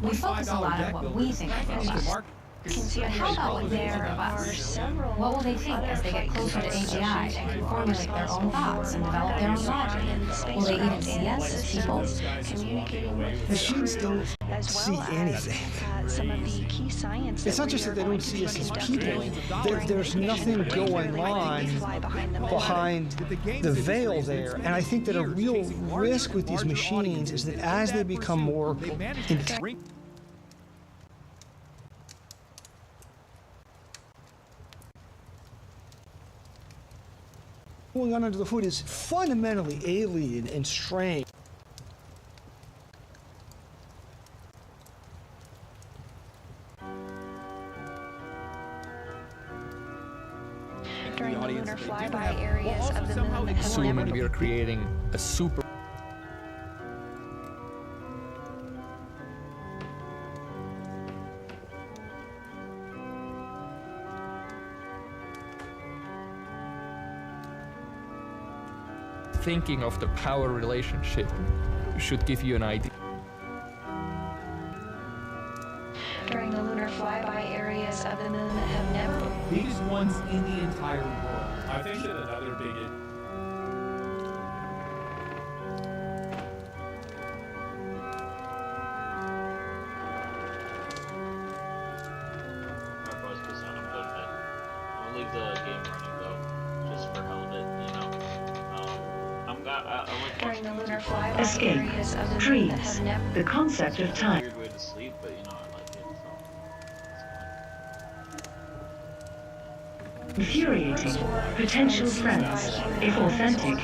We focus a lot on what we think of robots. But how about when they're robots? What will they think as they get closer to AGI and can formulate their own thoughts and develop their own logic? Will they even see us as people? Machines don't see anything. It's not just that they don't see us as people. There's nothing going on behind the veil there. And I think that a real risk with these machines is that as they become more intelligent, going on under the hood is fundamentally alien and strange. During the lunar flyby areas of the moon that have Assuming we are creating a super thinking of the power relationship should give you an idea. During the lunar flyby areas of the moon that have never biggest ones in the entire world. I think that another big I'll leave the game running though, just for hell of it, you know. during the lunar flyby Escape. areas of the moon that Dreams. have never The concept of time. Weird way to sleep, but you know, I like it, so. Infuriating. Potential threats, if authentic.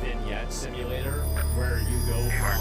Vignette simulator where you go from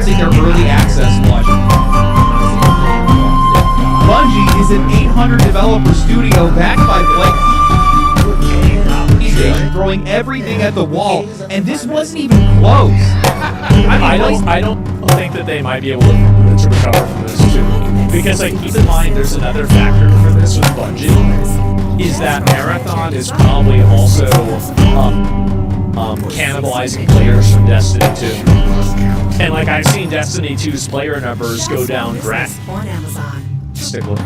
announcing their early access launch. Bungie is an 800 developer studio backed by Blake, throwing everything at the wall, and this wasn't even close. I don't think that they might be able to recover from this too, because like keep in mind there's another factor for this with Bungie, is that Marathon is probably also cannibalizing players from Destiny 2. And like I've seen Destiny 2's player numbers go down drastically.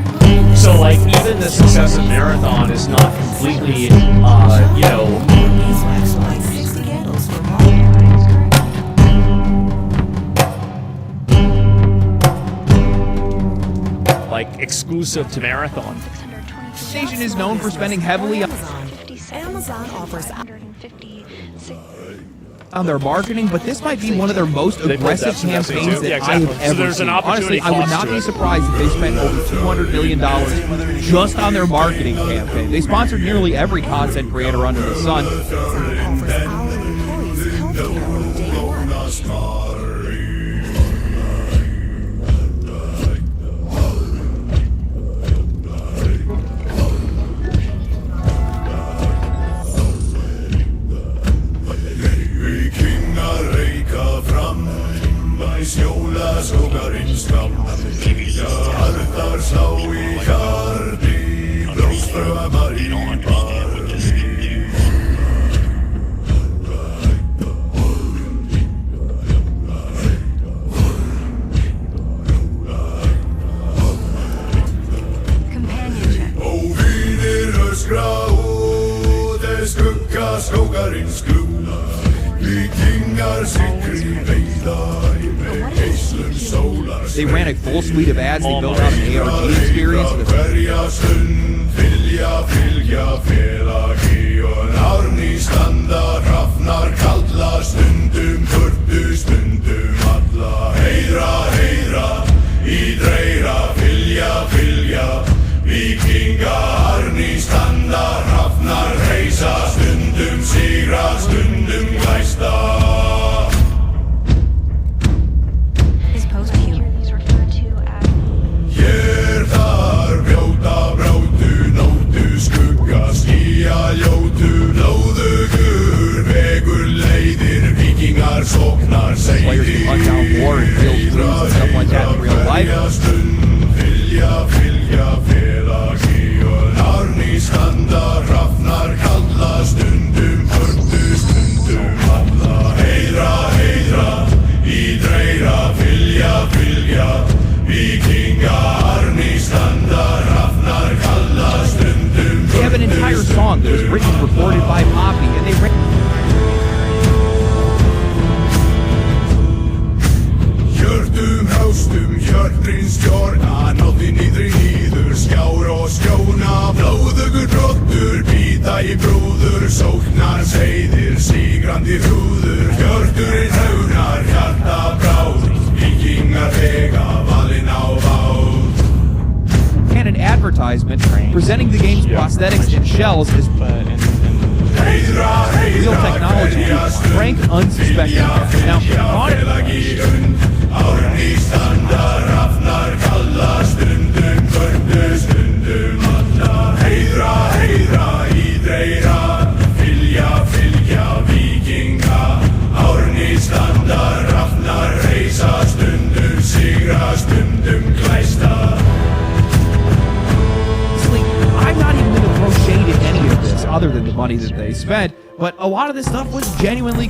So like even the success of Marathon is not completely, like exclusive to Marathon. Station is known for spending heavily Amazon offers on their marketing, but this might be one of their most aggressive campaigns that I have ever seen. Honestly, I would not be surprised if they spent over $200 million just on their marketing campaign. They sponsored nearly every content creator under the sun. They ran a full suite of ads. They built out an ARG experience. Players who hunt down war and field fleas and stuff like that in real life. They have an entire song that was written and recorded by Poppy, and they Hjörtrins stjórna, nátti niðri nýður, skjár og skjóna, blóðugur brottur, bíta í brúður, sóknar seiðir, sígrandi hrúður, hjörturinn haunar, hjarta bráð, vikingar vega, valin á bát. And an advertisement presenting the game's prosthetics and shells as real technology to prank unsuspecting fans. Now, on it. Árni standar, hafnar kalla, stundum kvöldu, stundum alla. Heiðra, ídreira, fylgja, vikinga. Árni standar, hafnar reisa, stundum sigra, stundum glæsta. I'm not even going to throw shade at any of this other than the money that they spent, but a lot of this stuff was genuinely...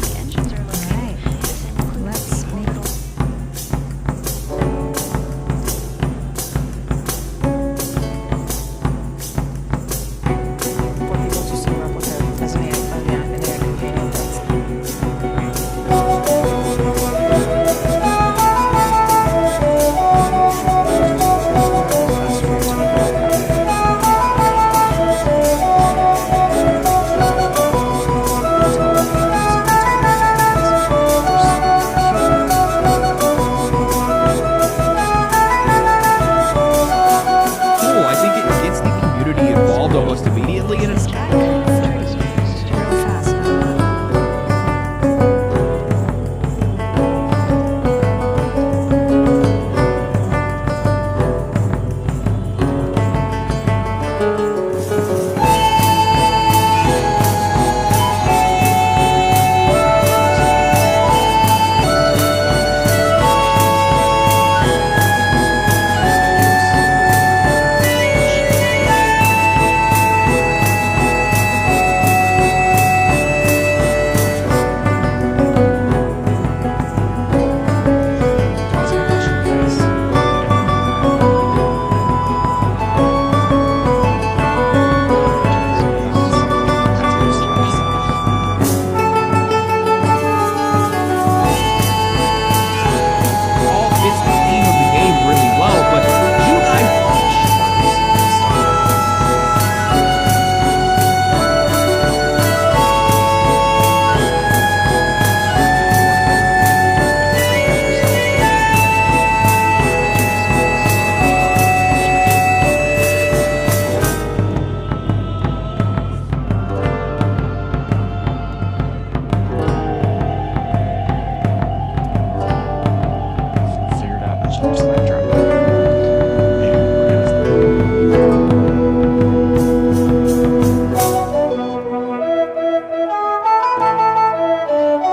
spectrum.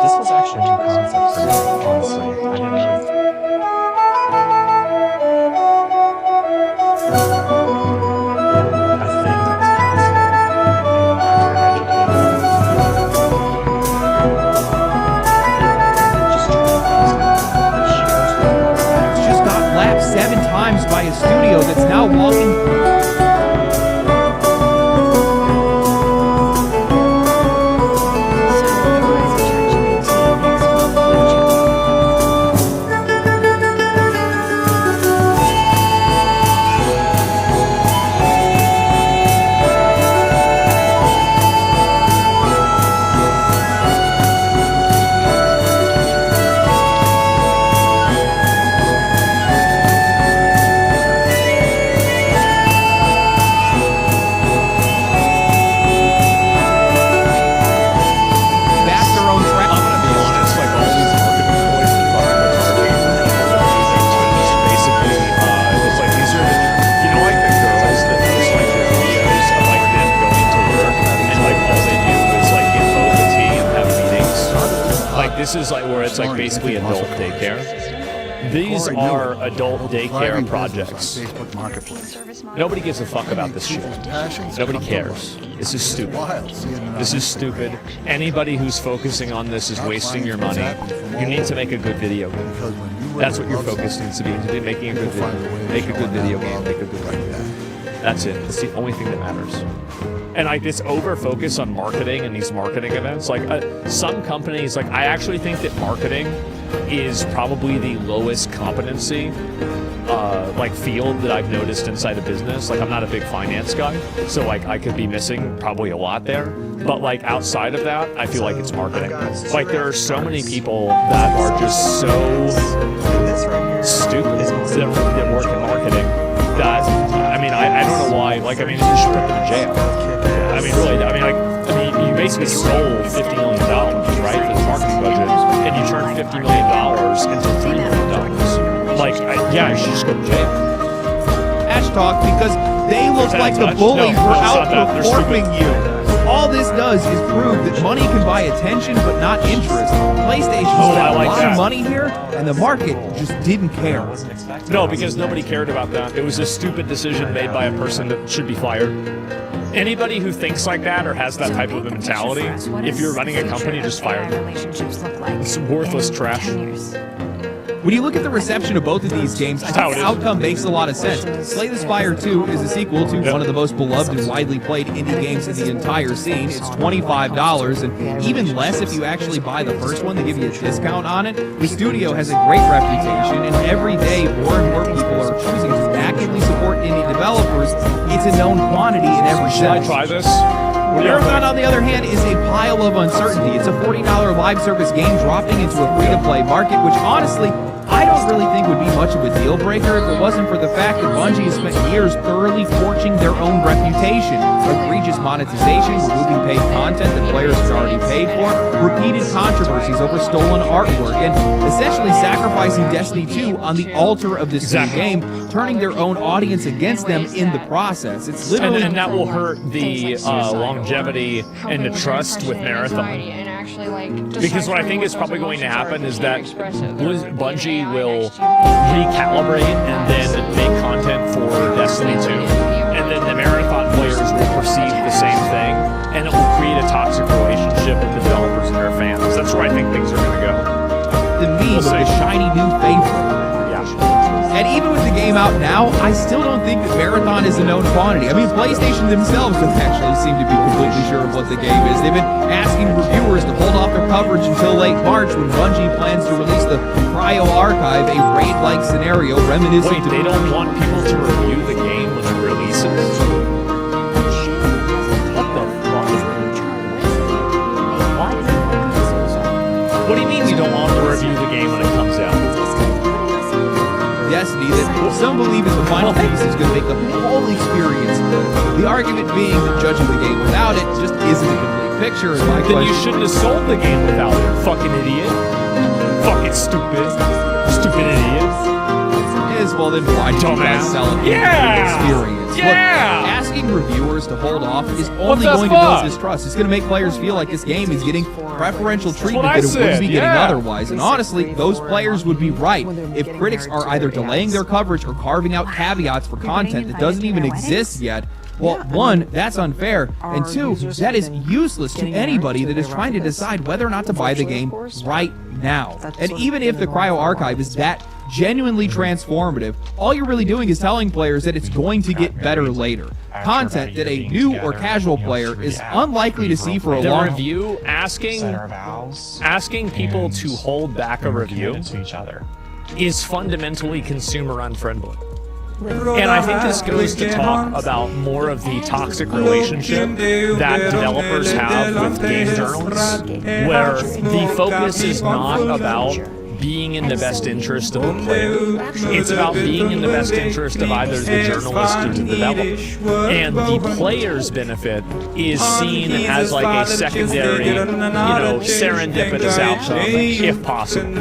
This was actually a new concept for me, honestly. I didn't know. By a studio that's now walking. This is like where it's like basically adult daycare. These are adult daycare projects. Nobody gives a fuck about this shit. Nobody cares. This is stupid. This is stupid. Anybody who's focusing on this is wasting your money. You need to make a good video game. That's what your focus needs to be making a good video. Make a good video game, make a good writing. That's it. That's the only thing that matters. And like this over focus on marketing and these marketing events, like some companies, like I actually think that marketing is probably the lowest competency like field that I've noticed inside a business. Like I'm not a big finance guy, so like I could be missing probably a lot there. But like outside of that, I feel like it's marketing. Like there are so many people that are just so stupid that work in marketing that, I mean, I don't know why, like, I mean, you should put them in jail. I mean, really, you basically stole $50 million, right, for the marketing budget, and you turned $50 million into $3 million. Like, yeah, you should just go to jail. Ash talk because they look like the bully for outperforming you. All this does is prove that money can buy attention, but not interest. PlayStation spent a lot of money here, and the market just didn't care. No, because nobody cared about that. It was a stupid decision made by a person that should be fired. Anybody who thinks like that or has that type of a mentality, if you're running a company, just fire them. It's worthless trash. When you look at the reception of both of these games, I think the outcome makes a lot of sense. Slay the Spire 2 is a sequel to one of the most beloved and widely played indie games in the entire scene. It's $25, and even less if you actually buy the first one. They give you a discount on it. The studio has a great reputation, and every day more and more people are choosing to actively support indie developers. It's a known quantity in every sense. Should I try this? Marathon, on the other hand, is a pile of uncertainty. It's a $40 live service game dropping into a free-to-play market, which honestly, I don't really think would be much of a deal breaker if it wasn't for the fact that Bungie has spent years thoroughly forging their own reputation. Egregious monetization, removing paid content that players had already paid for, repeated controversies over stolen artwork, and essentially sacrificing Destiny 2 on the altar of this new game, turning their own audience against them in the process. It's literally... And that will hurt the longevity and the trust with Marathon. Because what I think is probably going to happen is that Bungie will recalibrate and then make content for Destiny 2. And then the Marathon players will perceive the same thing, and it will create a toxic relationship with the developers and their fans. That's where I think things are going to go. The meme of the shiny new favorite. And even with the game out now, I still don't think that Marathon is a known quantity. I mean, PlayStation themselves don't actually seem to be completely sure of what the game is. They've been asking reviewers to hold off their coverage until late March when Bungie plans to release the Cryo Archive, a raid-like scenario reminiscent of... Wait, they don't want people to review the game when it releases? What the fuck? What do you mean you don't want to review the game when it comes out? Destiny that some believe is the final piece is going to make the whole experience good. The argument being that judging the game without it just isn't a complete picture. Then you shouldn't have sold the game without it, fucking idiot. Fucking stupid. Stupid idiot. well, then why don't you guys sell it? Experience. Look, asking reviewers to hold off is only going to build distrust. It's going to make players feel like this game is getting preferential treatment that it wouldn't be getting otherwise. And honestly, those players would be right if critics are either delaying their coverage or carving out caveats for content that doesn't even exist yet. Well, one, that's unfair, and two, that is useless to anybody that is trying to decide whether or not to buy the game right now. And even if the Cryo Archive is that genuinely transformative, all you're really doing is telling players that it's going to get better later. Content that a new or casual player is unlikely to see for a long time. The review, asking people to hold back a review is fundamentally consumer unfriendly. And I think this goes to talk about more of the toxic relationship that developers have with game journalists, where the focus is not about being in the best interest of the player. It's about being in the best interest of either the journalist or the developer. And the player's benefit is seen as like a secondary, serendipitous outcome, if possible.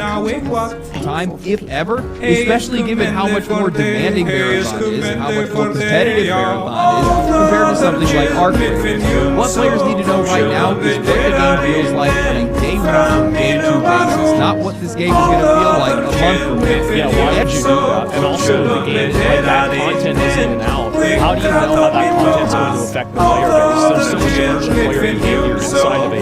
Time, if ever, especially given how much more demanding Marathon is and how much more competitive Marathon is compared to something like Arcade. What players need to know right now is what the game feels like on a game 1 or game 2 basis, not what this game is going to feel like a month from now. Yeah, why would you do that? And also, the game, like that content isn't even out. How do you know how that content's going to affect the player base? There's so much emergent player behavior inside of a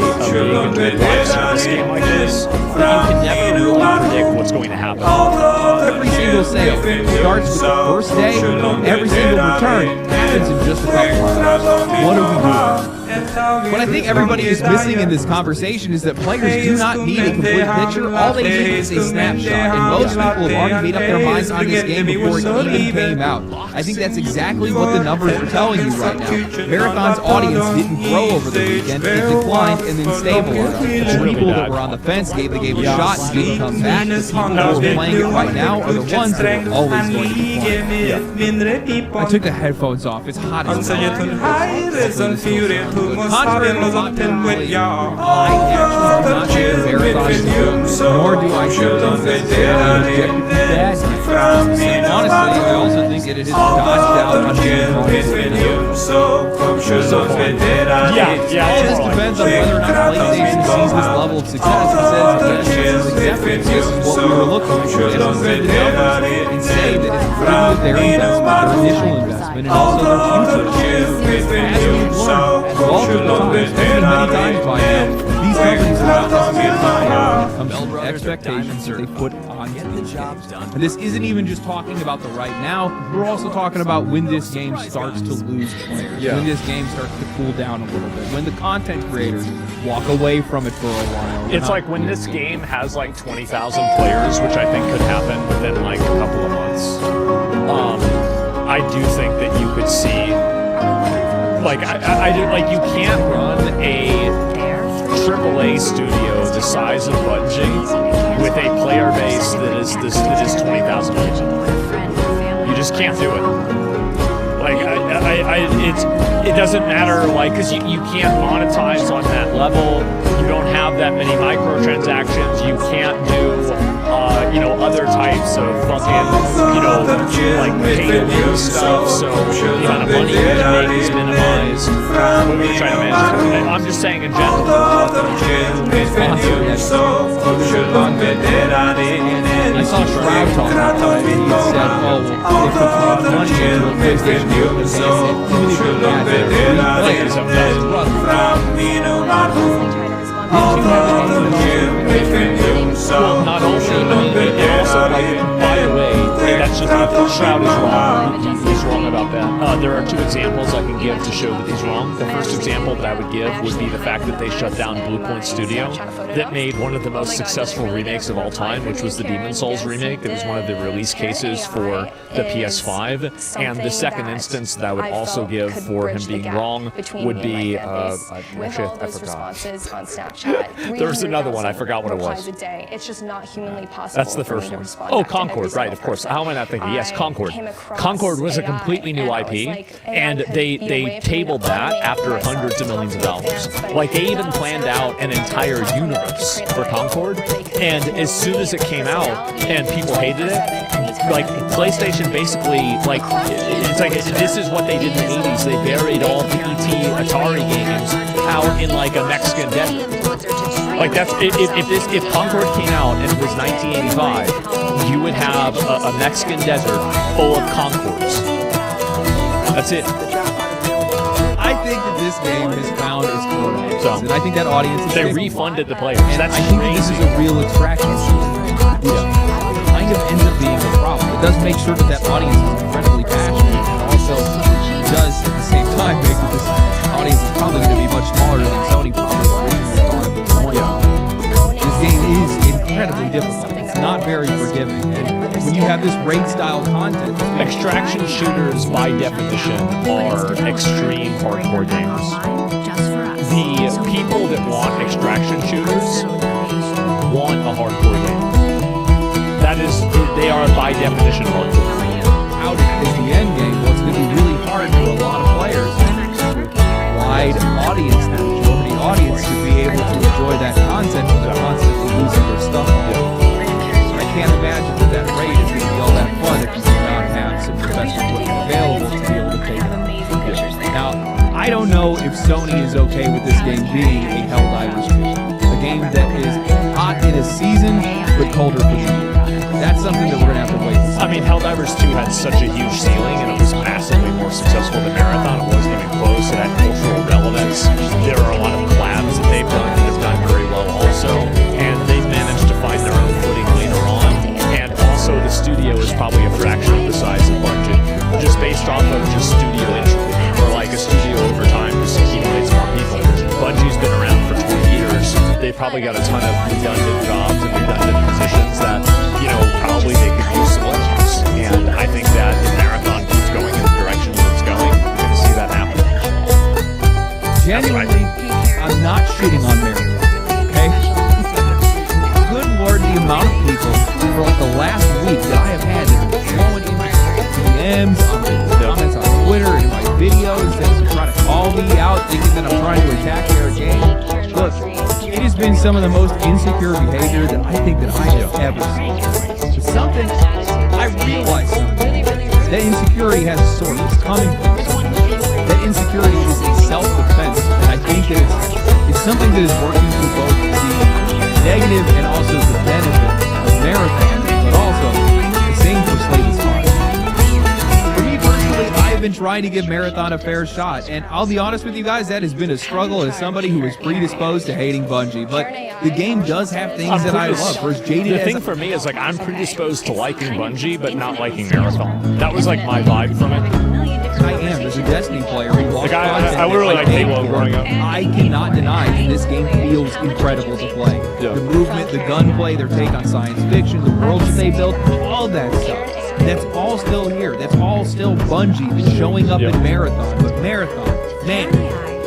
big live service game like this that you can never really predict what's going to happen. Every single sale starts with the first day, every single return happens in just a couple hours. What do we do? What I think everybody is missing in this conversation is that players do not need a complete picture. All they need is a snapshot, and most people have already made up their minds on this game before it even came out. I think that's exactly what the numbers are telling you right now. Marathon's audience didn't grow over the weekend, it declined and then stabilized. The people that were on the fence gave the game a shot and didn't come back. The people who are playing it right now are the ones that are always going to decline. I took the headphones off, it's hot as hell. Contrary to what people believe, I actually do not think Marathon is good, nor do I think that it's objectively bad. Honestly, I also think that it has dodged out on game all this depends on whether or not PlayStation sees this level of success and says, yes, this is exactly this is what we were looking for. They don't see the numbers and say that it's really their investment, their initial investment, and also their future. As we've learned, multiple times, many times by now, these companies are not necessarily comes to expectations that they put on these games. And this isn't even just talking about the right now, we're also talking about when this game starts to lose players, when this game starts to cool down a little bit, when the content creators walk away from it for a while. It's like when this game has like 20,000 players, which I think could happen within like a couple of months. I do think that you could see, like, you can't run a AAA studio the size of Bungie with a player base that is 20,000 people. You just can't do it. Like, it doesn't matter, like, because you can't monetize on that level. You don't have that many microtransactions. You can't do, other types of fucking, like pay-to-win stuff. So the amount of money you can make is minimized. We're trying to manage. I'm just saying in general. I saw Shroud talk about it. He said, if the money into a PlayStation even if it had their players, that's rough. Well, not only, and also, like, by the way, that's just Shroud is wrong. He's wrong about that. There are two examples I can give to show that he's wrong. The first example that I would give would be the fact that they shut down Bluepoint Studio that made one of the most successful remakes of all time, which was the Demon's Souls remake. That was one of the release cases for the PS5. And the second instance that I would also give for him being wrong would be, I forgot. There was another one, I forgot what it was. It's just not humanly possible. That's the first one. Oh, Concord, right, of course. How am I that thinking. Yes, Concord. Concord was a completely new IP, and they tabled that after hundreds of millions of dollars. Like, they even planned out an entire universe for Concord, and as soon as it came out and people hated it, like, PlayStation basically, like, it's like, this is what they did in the 80s. They buried all the ET Atari games out in, like, a Mexican desert. Like, that's, if Concord came out and it was 1985, you would have a Mexican desert full of Concords. That's it. I think that this game has found its core audience, and I think that audience is they refunded the players. And That's I think that this is a real extraction. Kind of ends up being a problem. It does make sure that that audience is incredibly passionate, and also does at the same time make that this audience is probably going to be much smaller than Sony probably originally thought. This game is incredibly difficult. It's not very forgiving. And when you have this raid-style content, extraction shooters, by definition, are extreme hardcore games. The people that want extraction shooters want a hardcore game. That is, they are by definition hardcore. How is the end game? Well, it's going to be really hard for a lot of players. Wide audience, the majority audience, to be able to enjoy that content without constantly losing their stuff. I can't imagine that raid is going to be all that fun if you do not have some of the best equipment available to be able to take it. Now, I don't know if Sony is okay with this game being a Helldivers 2. A game that is hot in a season, but colder for the year. That's something that we're going to have to wait to see. I mean, Helldivers 2 had such a huge ceiling, and it was massively more successful than Marathon. It wasn't even close. It had cultural relevance. There are a lot of collabs that they've done that have done very well also, and they've managed to find their own footing later on. And also, the studio is probably a fraction of the size of Bungie, just based off of just studio entry, or like a studio over time just accumulates more people. Bungie's been around for 20 years. They've probably got a ton of redundant jobs and redundant positions that, you know, probably they could use some less. And I think that if Marathon keeps going in the direction that it's going, we're going to see that happen. Genuinely, I'm not shitting on Marathon, okay? Good Lord, the amount of people for like the last week that I have had that have been flowing in my DMs, on the comments on Twitter, and in my videos, that try to call me out thinking that I'm trying to attack their game. Look, it has been some of the most insecure behavior that I think that I have ever seen. It's something, I realize something. That insecurity has a source. It's coming from something. That insecurity is a self-defense. And I think that it's something that is working through both the negative and also the benefit of Marathon, but also the same for Slade's Farm. For me personally, I've been trying to give Marathon a fair shot, and I'll be honest with you guys, that has been a struggle as somebody who is predisposed to hating Bungie, but the game does have things that I love. For as jaded the thing for me is, like, I'm predisposed to liking Bungie, but not liking Marathon. That was, like, my vibe from it. I am. There's a Destiny player who like, I literally like Halo growing up. I cannot deny that this game feels incredible to play. Yeah. The movement, the gunplay, their take on science fiction, the worlds that they built, all that stuff. That's all still here. That's all still Bungie that's showing up in Marathon. But Marathon, man,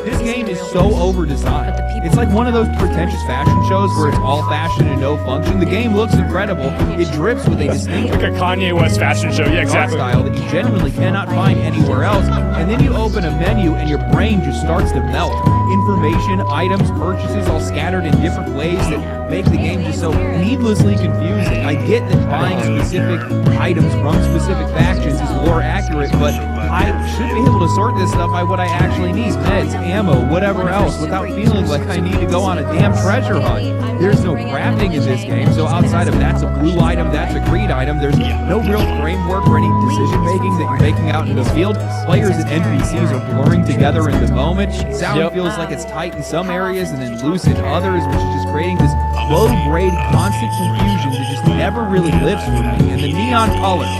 this game is so over-designed. It's like one of those pretentious fashion shows where it's all fashion and no function. The game looks incredible. It drips with a distinct, like a Kanye West fashion show, yeah, exactly, style that you genuinely cannot find anywhere else. And then you open a menu and your brain just starts to melt. Information, items, purchases all scattered in different ways that make the game just so needlessly confusing. I get that buying specific items from specific factions is more accurate, but I should be able to sort this stuff by what I actually need. Meds, ammo, whatever else, without feeling like I need to go on a damn treasure hunt. There's no crafting in this game, so outside of that's a blue item, that's a green item, there's no real framework or any decision making that you're making out in the field. Players and NPCs are blurring together in the moment. Sound feels like it's tight in some areas and then loose in others, which is just creating this low-grade, constant confusion that just never really lives for me. And the neon colors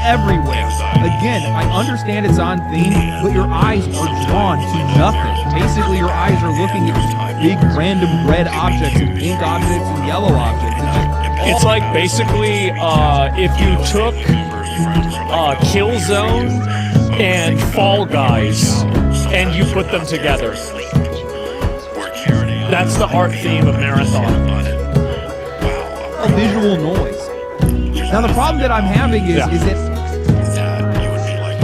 everywhere. Again, I understand it's on theme, but your eyes are drawn to nothing. Basically, your eyes are looking at big random red objects and pink objects and yellow objects. It's like basically if you took Killzone and Fall Guys and you put them together. That's the art theme of Marathon. A visual noise. Now, the problem that I'm having is that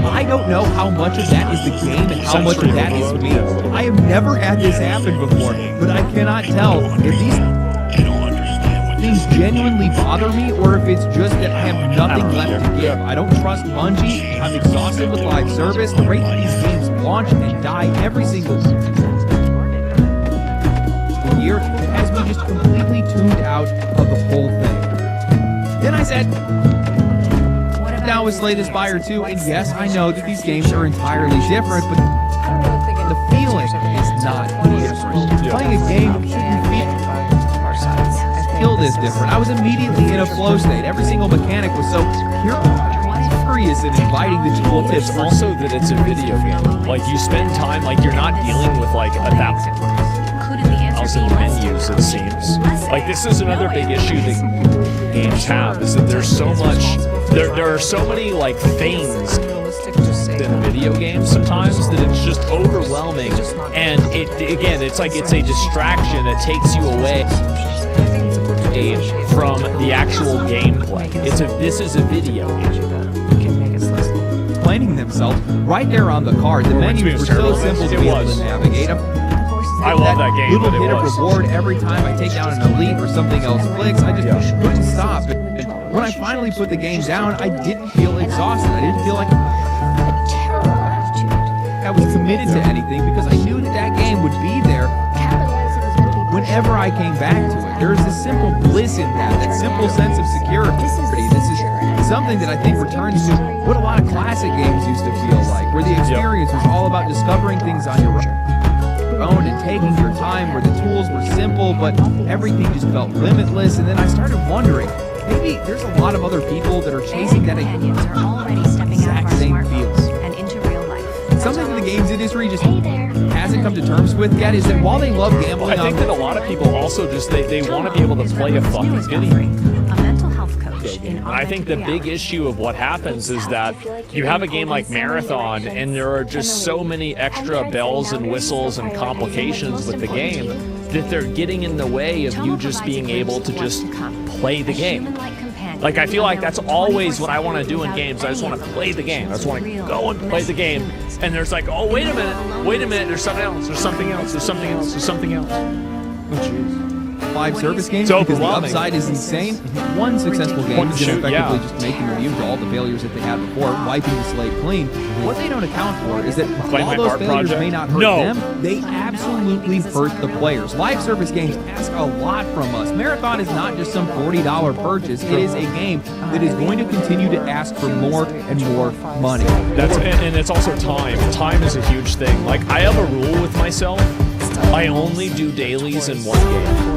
I don't know how much of that is the game and how much of that is me. I have never had this happen before, but I cannot tell if these things genuinely bother me or if it's just that I have nothing left to give. I don't trust Bungie. I'm exhausted with live service. The rate that these games launch and die every single year has me just completely tuned out of the whole thing. Then I said, now with Slay the Spire 2, and yes, I know that these games are entirely different, but the feeling is not different. Playing a game shouldn't feel this different. I was immediately in a flow state. Every single mechanic was so curious and inviting the tooltips. It's also that it's a video game. Like, you spend time, like, you're not dealing with, like, 1,000 menus, it seems. Like, this is another big issue that games have, is that there's so much, there are so many, like, things in video games sometimes that it's just overwhelming, and again, it's like it's a distraction that takes you away from the actual gameplay. This is a video game. Explaining themselves right there on the card. The menus were so simple to be able to navigate. I love that game, little but hit of reward every time I take down an elite or something else clicks. I just couldn't stop. And when I finally put the game down, I didn't feel exhausted. I didn't feel like I was committed to anything because I knew that that game would be there whenever I came back to it. There's this simple bliss in that simple sense of security. This is something that I think returns to what a lot of classic games used to feel like, where the experience was all about discovering things on your own and taking your time, where the tools were simple, but everything just felt limitless. And then I started wondering, maybe there's a lot of other people that are chasing that exact same feels. Something that the games industry just hasn't come to terms with yet is that while they love gambling, I think that a lot of people also just they want to be able to play a fucking video game. And I think the big issue of what happens is that you have a game like Marathon, and there are just so many extra bells and whistles and complications with the game that they're getting in the way of you just being able to just play the game. Like, I feel like that's always what I want to do in games. I just want to play the game. I just want to go and play the game. And there's like, oh, wait a minute, there's something else, there's something else, there's something else, there's something else. Oh, jeez. Live service games, because the upside is insane. One successful game is effectively just making immune to all the failures that they had before, wiping the slate clean. What they don't account for is that while those failures may not hurt them, they absolutely hurt the players. Live service games ask a lot from us. Marathon is not just some $40 purchase. It is a game that is going to continue to ask for more and more money. And it's also time. Time is a huge thing. Like, I have a rule with myself. I only do dailies in one game.